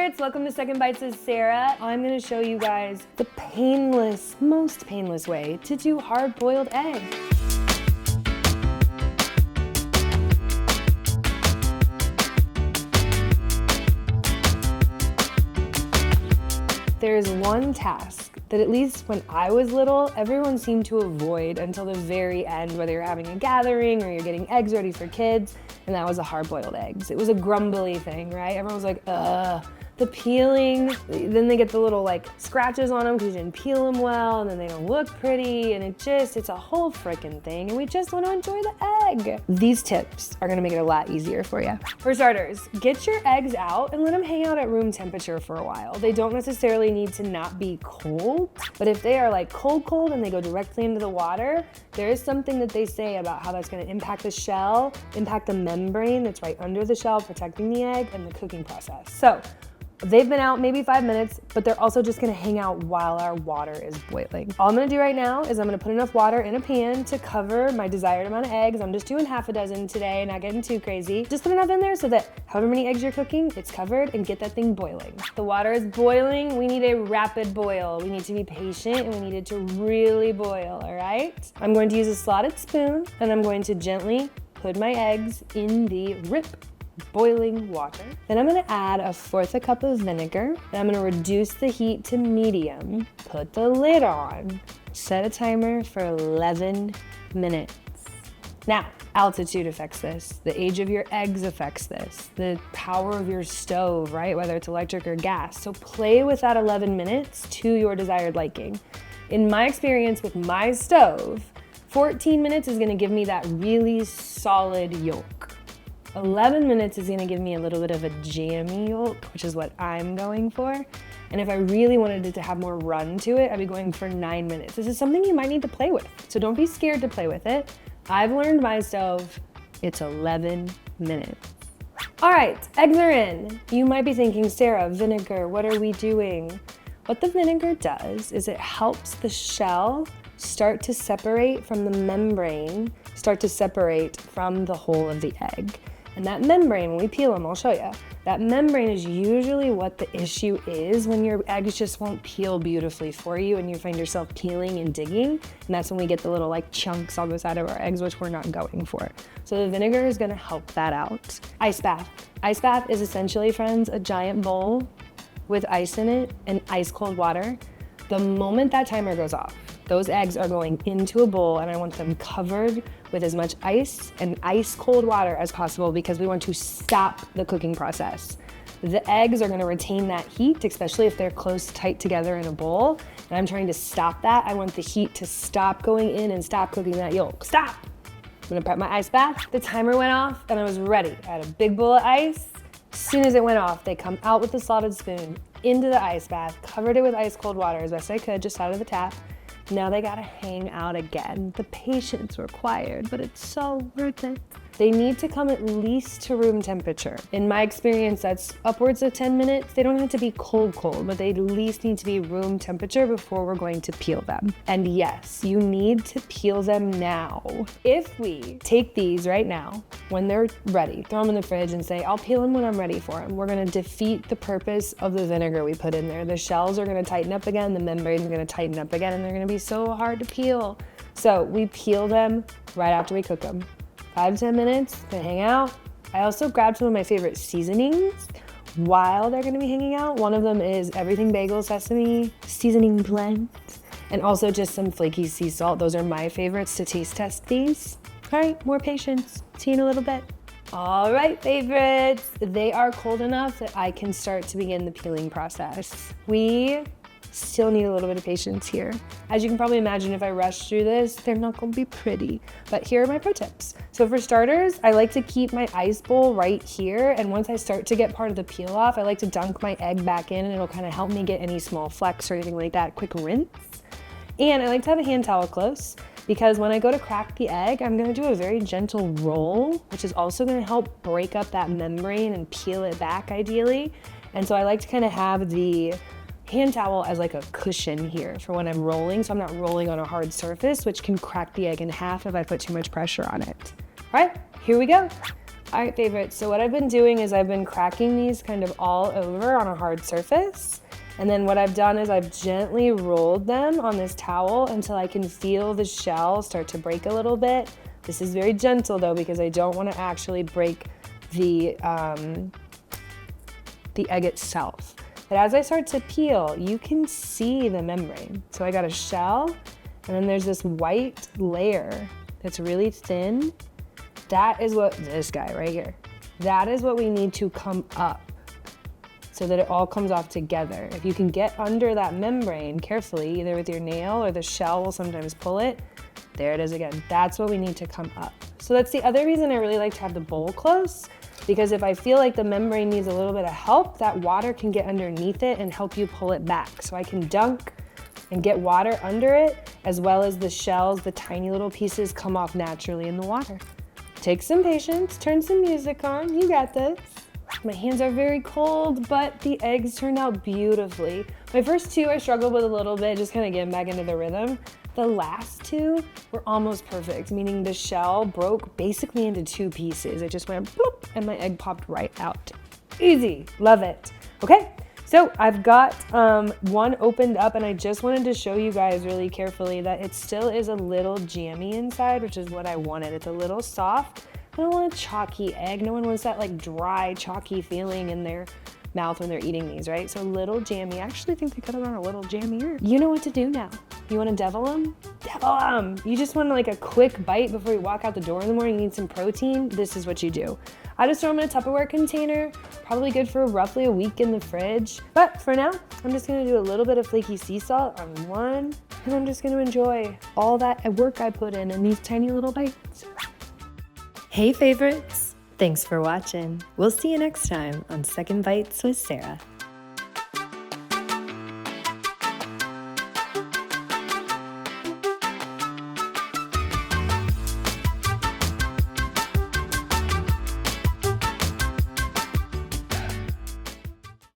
favorites, welcome to Second Bites with Sarah. I'm gonna show you guys the painless, most painless way to do hard-boiled eggs. There's one task that at least when I was little, everyone seemed to avoid until the very end, whether you're having a gathering or you're getting eggs ready for kids, and that was the hard-boiled eggs. It was a grumbly thing, right? Everyone was like, the peeling, then they get the little like scratches on them because you didn't peel them well, and then they don't look pretty, and it's a whole frickin' thing, and we just want to enjoy the egg. These tips are gonna make it a lot easier for you. For starters, get your eggs out and let them hang out at room temperature for a while. They don't necessarily need to not be cold, but if they are like cold and they go directly into the water, there is something that they say about how that's gonna impact the shell, impact the membrane that's right under the shell, protecting the egg and the cooking process. So, they've been out maybe 5 minutes, but they're also just gonna hang out while our water is boiling. All I'm gonna do right now is I'm gonna put enough water in a pan to cover my desired amount of eggs. I'm just doing half a dozen today, not getting too crazy. Just put enough in there so that however many eggs you're cooking, it's covered, and get that thing boiling. The water is boiling. We need a rapid boil. We need to be patient, and we need it to really boil, all right? I'm going to use a slotted spoon, and I'm going to gently put my eggs in the boiling water. Then I'm gonna add 1/4 cup of vinegar, and I'm gonna reduce the heat to medium, put the lid on, set a timer for 11 minutes. Now, altitude affects this. The age of your eggs affects this. The power of your stove, right? Whether it's electric or gas. So play with that 11 minutes to your desired liking. In my experience with my stove, 14 minutes is gonna give me that really solid yolk. 11 minutes is gonna give me a little bit of a jammy yolk, which is what I'm going for. And if I really wanted it to have more run to it, I'd be going for 9 minutes. This is something you might need to play with, so don't be scared to play with it. I've learned my stove, it's 11 minutes. All right, eggs are in. You might be thinking, Sarah, vinegar, what are we doing? What the vinegar does is it helps the shell start to separate from the membrane, start to separate from the whole of the egg. And that membrane, when we peel them, I'll show you, that membrane is usually what the issue is when your eggs just won't peel beautifully for you and you find yourself peeling and digging. And that's when we get the little like chunks on the side of our eggs, which we're not going for. So the vinegar is gonna help that out. Ice bath. Ice bath is essentially, friends, a giant bowl with ice in it and ice cold water. The moment that timer goes off, those eggs are going into a bowl, and I want them covered with as much ice and ice cold water as possible because we want to stop the cooking process. The eggs are gonna retain that heat, especially if they're close, tight together in a bowl, and I'm trying to stop that. I want the heat to stop going in and stop cooking that yolk. Stop! I'm gonna prep my ice bath. The timer went off, and I was ready. I had a big bowl of ice. As soon as it went off, they come out with the slotted spoon into the ice bath, covered it with ice cold water as best I could, just out of the tap. Now they gotta hang out again. The patience required, but it's so worth it. They need to come at least to room temperature. In my experience, that's upwards of 10 minutes. They don't have to be cold, but they at least need to be room temperature before we're going to peel them. And yes, you need to peel them now. If we take these right now, when they're ready, throw them in the fridge and say, I'll peel them when I'm ready for them, we're gonna defeat the purpose of the vinegar we put in there. The shells are gonna tighten up again, the membrane's gonna tighten up again, and they're gonna be so hard to peel. So we peel them right after we cook them. 5 to 10 minutes, gonna hang out. I also grabbed some of my favorite seasonings while they're gonna be hanging out. One of them is everything bagel sesame seasoning blend, and also just some flaky sea salt. Those are my favorites to taste test these. All right, more patience. See you in a little bit. All right, favorites. They are cold enough that I can start to begin the peeling process. We still need a little bit of patience here. As you can probably imagine, if I rush through this, they're not gonna be pretty. But here are my pro tips. So for starters, I like to keep my ice bowl right here, and once I start to get part of the peel off, I like to dunk my egg back in, and it'll kind of help me get any small flecks or anything like that. Quick rinse. And I like to have a hand towel close, because when I go to crack the egg, I'm gonna do a very gentle roll, which is also gonna help break up that membrane and peel it back ideally. And so I like to kind of have the hand towel as like a cushion here for when I'm rolling, so I'm not rolling on a hard surface, which can crack the egg in half if I put too much pressure on it. All right, here we go. All right, favorites, so what I've been doing is I've been cracking these kind of all over on a hard surface. And then what I've done is I've gently rolled them on this towel until I can feel the shell start to break a little bit. This is very gentle though, because I don't want to actually break the egg itself. But as I start to peel, you can see the membrane. So I got a shell, and then there's this white layer that's really thin. That is what, this guy right here, that is what we need to come up so that it all comes off together. If you can get under that membrane carefully, either with your nail or the shell will sometimes pull it, there it is again. That's what we need to come up. So that's the other reason I really like to have the bowl close, because if I feel like the membrane needs a little bit of help, that water can get underneath it and help you pull it back. So I can dunk and get water under it, as well as the shells, the tiny little pieces come off naturally in the water. Take some patience, turn some music on, you got this. My hands are very cold, but the eggs turned out beautifully. My first two I struggled with a little bit, just kind of getting back into the rhythm. The last two were almost perfect, meaning the shell broke basically into two pieces. It just went bloop, and my egg popped right out. Easy, love it. Okay, so I've got one opened up, and I just wanted to show you guys really carefully that it still is a little jammy inside, which is what I wanted. It's a little soft. I don't want a chalky egg. No one wants that like dry, chalky feeling in their mouth when they're eating these, right? So a little jammy. I actually think they could have gone a little jammier. You know what to do now. You want to devil them? Devil them! You just want like a quick bite before you walk out the door in the morning, you need some protein, this is what you do. I just throw them in a Tupperware container, probably good for roughly a week in the fridge. But for now, I'm just gonna do a little bit of flaky sea salt on one, and I'm just gonna enjoy all that work I put in these tiny little bites. Hey favorites, thanks for watching. We'll see you next time on Second Bites with Sara.